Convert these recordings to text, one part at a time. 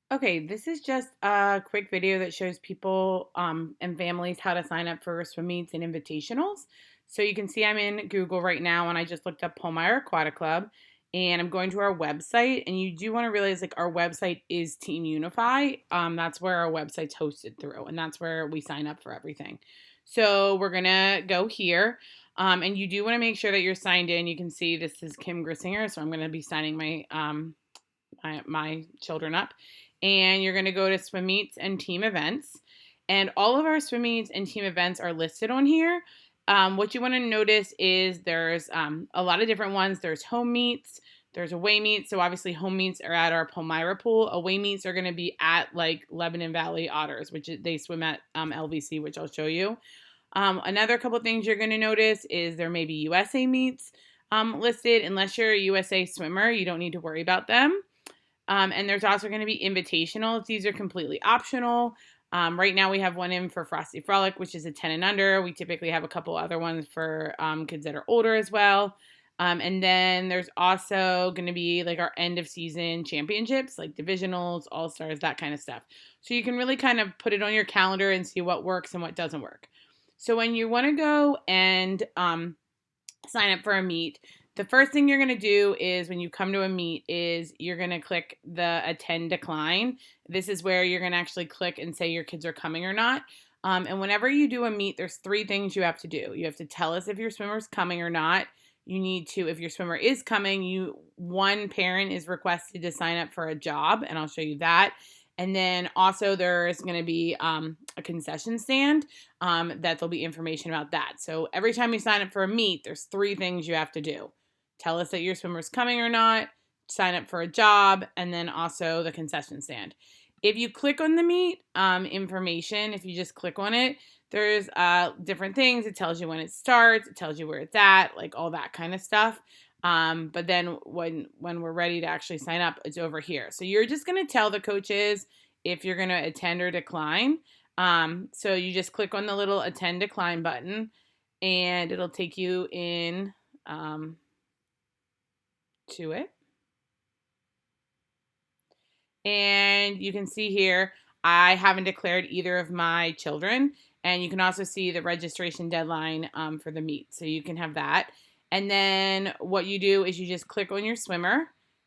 Okay, this is just a quick video that shows people and families how to sign up for swim meets and invitationals. So you can see I'm in Google right now and I just looked up Palmyra Aquatic Club and I'm going to our website. And you do want to realize like our website is Team Unify. That's where our website's hosted through and that's where we sign up for everything. So we're going to go here. And you do want to make sure that you're signed in. You can see this is Kim Grissinger. So I'm going to be signing my children up, and you're going to go to swim meets and team events, and all of our swim meets and team events are listed on here. What you want to notice is there's a lot of different ones. There's home meets, there's away meets. So obviously home meets are at our Palmyra pool. Away meets are going to be at like Lebanon Valley Otters, which they swim at LVC, which I'll show you. Another couple things you're going to notice is there may be USA meets listed. Unless you're a USA swimmer, you don't need to worry about them. And there's also going to be invitationals. These are completely optional. Right now we have one in for Frosty Frolic, which is a 10 and under. We typically have a couple other ones for kids that are older as well. And then there's also going to be like our end of season championships, like divisionals, all stars, that kind of stuff. So you can really kind of put it on your calendar and see what works and what doesn't work. So when you want to go and sign up for a meet, the first thing you're going to do is when you come to a meet is you're going to click the attend decline. This is where you're going to actually click and say your kids are coming or not. And whenever you do a meet, there's three things you have to do. You have to tell us if your swimmer's coming or not. You need to, if your swimmer is coming, one parent is requested to sign up for a job, and I'll show you that. And then also there's going to be a concession stand that there'll be information about that. So every time you sign up for a meet, there's three things you have to do. Tell us that your swimmer's coming or not, sign up for a job, and then also the concession stand. If you click on the meet information, if you just click on it, there's different things. It tells you when it starts, it tells you where it's at, like all that kind of stuff. But then when we're ready to actually sign up, it's over here. So you're just going to tell the coaches if you're going to attend or decline. So you just click on the little attend decline button and it'll take you in to it. And you can see here, I haven't declared either of my children. And you can also see the registration deadline for the meet. So you can have that. And then what you do is you just click on your swimmer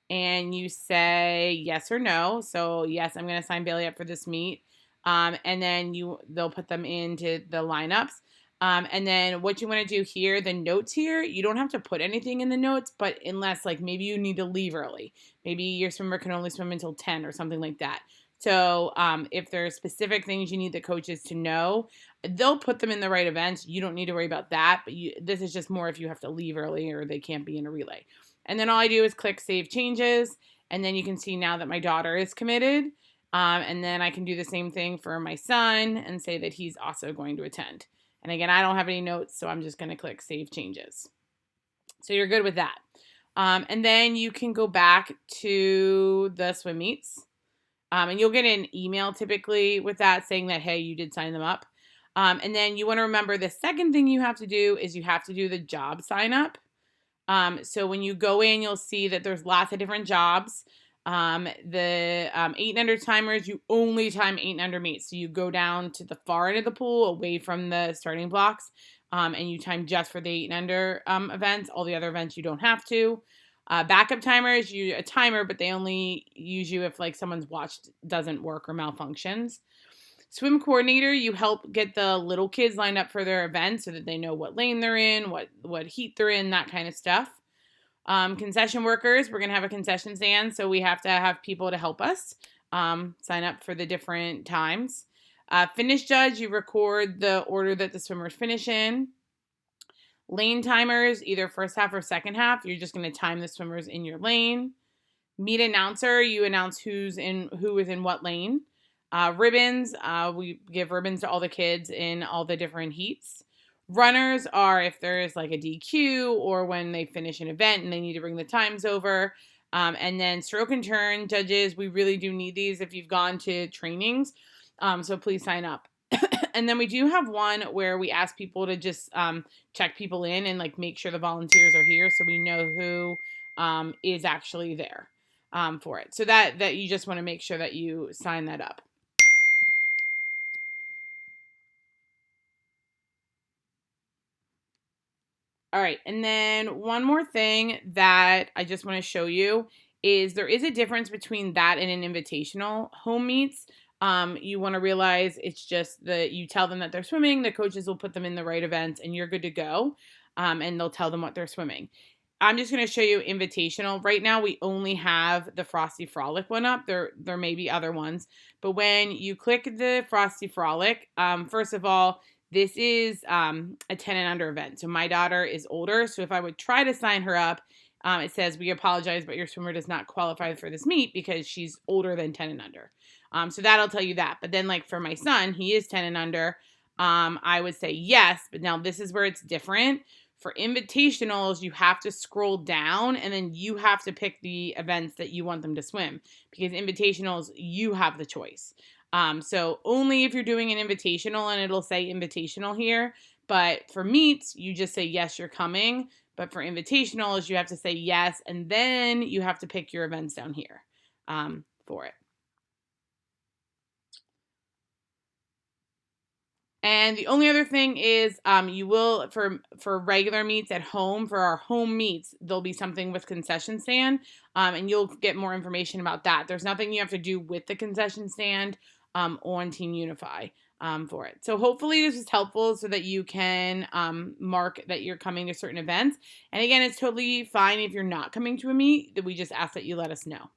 and you say yes or no. So yes, I'm going to sign Bailey up for this meet. And then they'll put them into the lineups. And then what you want to do here, the notes here, you don't have to put anything in the notes, but unless like maybe you need to leave early. Maybe your swimmer can only swim until 10 or something like that. So if there are specific things you need the coaches to know, they'll put them in the right events. You don't need to worry about that, but this is just more if you have to leave early or they can't be in a relay. And then all I do is click Save Changes, and then you can see now that my daughter is committed. And then I can do the same thing for my son and say that he's also going to attend. And again, I don't have any notes, so I'm just going to click Save Changes. So you're good with that. And then you can go back to the swim meets. And you'll get an email typically with that saying that, hey, you did sign them up. And then you want to remember the second thing you have to do is you have to do the job sign up. So when you go in, you'll see that there's lots of different jobs. The 8 and under timers, you only time 8 and under meets. So you go down to the far end of the pool away from the starting blocks, and you time just for the 8 and under events. All the other events you don't have to. Backup timers, you a timer, but they only use you if like someone's watch doesn't work or malfunctions. Swim coordinator, you help get the little kids lined up for their events so that they know what lane they're in, what heat they're in, that kind of stuff. Concession workers, we're going to have a concession stand, so we have to have people to help us sign up for the different times. Finish judge, you record the order that the swimmers finish in. Lane timers, either first half or second half, you're just going to time the swimmers in your lane. Meet announcer, you announce who is in what lane. Ribbons, we give ribbons to all the kids in all the different heats. Runners are if there's like a DQ or when they finish an event and they need to bring the times over. And then stroke and turn judges, we really do need these if you've gone to trainings. So please sign up. And then we do have one where we ask people to just check people in and like make sure the volunteers are here so we know who is actually there. for it. So that you just want to make sure that you sign that up. All right. And then one more thing that I just want to show you is there is a difference between that and an invitational home meets. You want to realize it's just that you tell them that they're swimming, the coaches will put them in the right events, and you're good to go. And they'll tell them what they're swimming. I'm just going to show you invitational. Right now, we only have the Frosty Frolic one up. There may be other ones. But when you click the Frosty Frolic, first of all, this is a 10 and under event. So my daughter is older. So if I would try to sign her up, it says, we apologize, but your swimmer does not qualify for this meet because she's older than 10 and under. So that'll tell you that. But then like for my son, he is 10 and under. I would say yes, but now this is where it's different. For invitationals, you have to scroll down and then you have to pick the events that you want them to swim because invitationals, you have the choice. So only if you're doing an invitational and it'll say invitational here. But for meets, you just say, yes, you're coming. But for invitationals, you have to say yes. And then you have to pick your events down here for it. And the only other thing is you will, for regular meets at home, for our home meets, there'll be something with concession stand, and you'll get more information about that. There's nothing you have to do with the concession stand on Team Unify for it. So hopefully this is helpful so that you can mark that you're coming to certain events. And again, it's totally fine if you're not coming to a meet, that we just ask that you let us know.